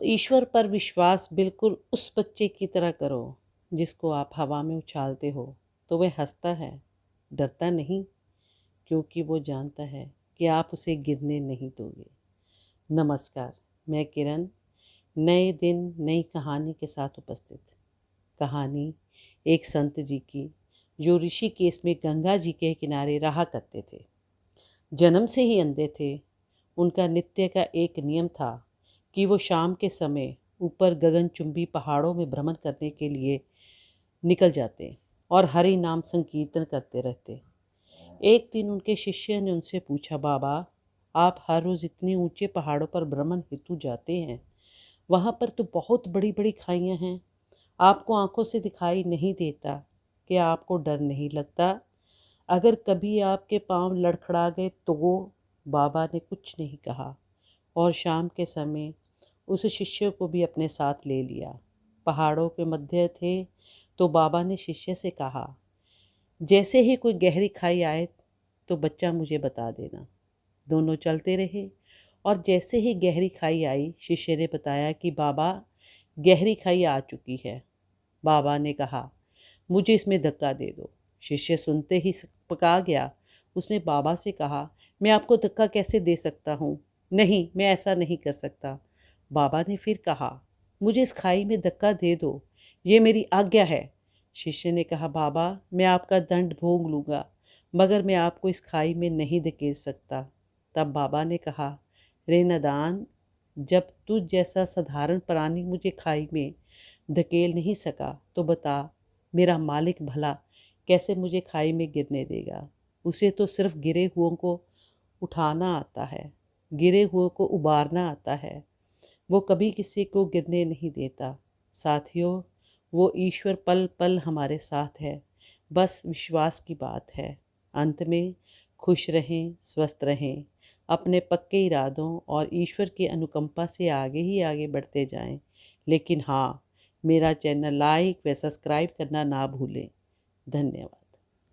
ईश्वर पर विश्वास बिल्कुल उस बच्चे की तरह करो जिसको आप हवा में उछालते हो तो वह हंसता है, डरता नहीं, क्योंकि वो जानता है कि आप उसे गिरने नहीं दोगे। नमस्कार, मैं किरण नए दिन नई कहानी के साथ उपस्थित। कहानी एक संत जी की जो ऋषिकेश में गंगा जी के किनारे रहा करते थे। जन्म से ही अंधे थे। उनका नित्य का एक नियम था कि वो शाम के समय ऊपर गगनचुंबी पहाड़ों में भ्रमण करने के लिए निकल जाते और हरि नाम संकीर्तन करते रहते। एक दिन उनके शिष्य ने उनसे पूछा, बाबा, आप हर रोज़ इतने ऊंचे पहाड़ों पर भ्रमण हेतु जाते हैं, वहाँ पर तो बहुत बड़ी बड़ी खाइयाँ हैं, आपको आंखों से दिखाई नहीं देता, क्या आपको डर नहीं लगता? अगर कभी आपके पाँव लड़खड़ा गए तो? बाबा ने कुछ नहीं कहा और शाम के समय उस शिष्य को भी अपने साथ ले लिया। पहाड़ों के मध्य थे तो बाबा ने शिष्य से कहा, जैसे ही कोई गहरी खाई आए तो बच्चा मुझे बता देना। दोनों चलते रहे और जैसे ही गहरी खाई आई, शिष्य ने बताया कि बाबा, गहरी खाई आ चुकी है। बाबा ने कहा, मुझे इसमें धक्का दे दो। शिष्य सुनते ही पका गया। उसने बाबा से कहा, मैं आपको धक्का कैसे दे सकता हूँ? नहीं, मैं ऐसा नहीं कर सकता। बाबा ने फिर कहा, मुझे इस खाई में धक्का दे दो, ये मेरी आज्ञा है। शिष्य ने कहा, बाबा, मैं आपका दंड भोग लूँगा, मगर मैं आपको इस खाई में नहीं धकेल सकता। तब बाबा ने कहा, रे नादान, जब तुझ जैसा साधारण प्राणी मुझे खाई में धकेल नहीं सका तो बता, मेरा मालिक भला कैसे मुझे खाई में गिरने देगा? उसे तो सिर्फ गिरे हुओं को उठाना आता है, गिरे हुओं को उबारना आता है। वो कभी किसी को गिरने नहीं देता। साथियों, वो ईश्वर पल पल हमारे साथ है, बस विश्वास की बात है। अंत में खुश रहें, स्वस्थ रहें, अपने पक्के इरादों और ईश्वर की अनुकंपा से आगे ही आगे बढ़ते जाएं। लेकिन हाँ, मेरा चैनल लाइक व सब्सक्राइब करना ना भूलें। धन्यवाद।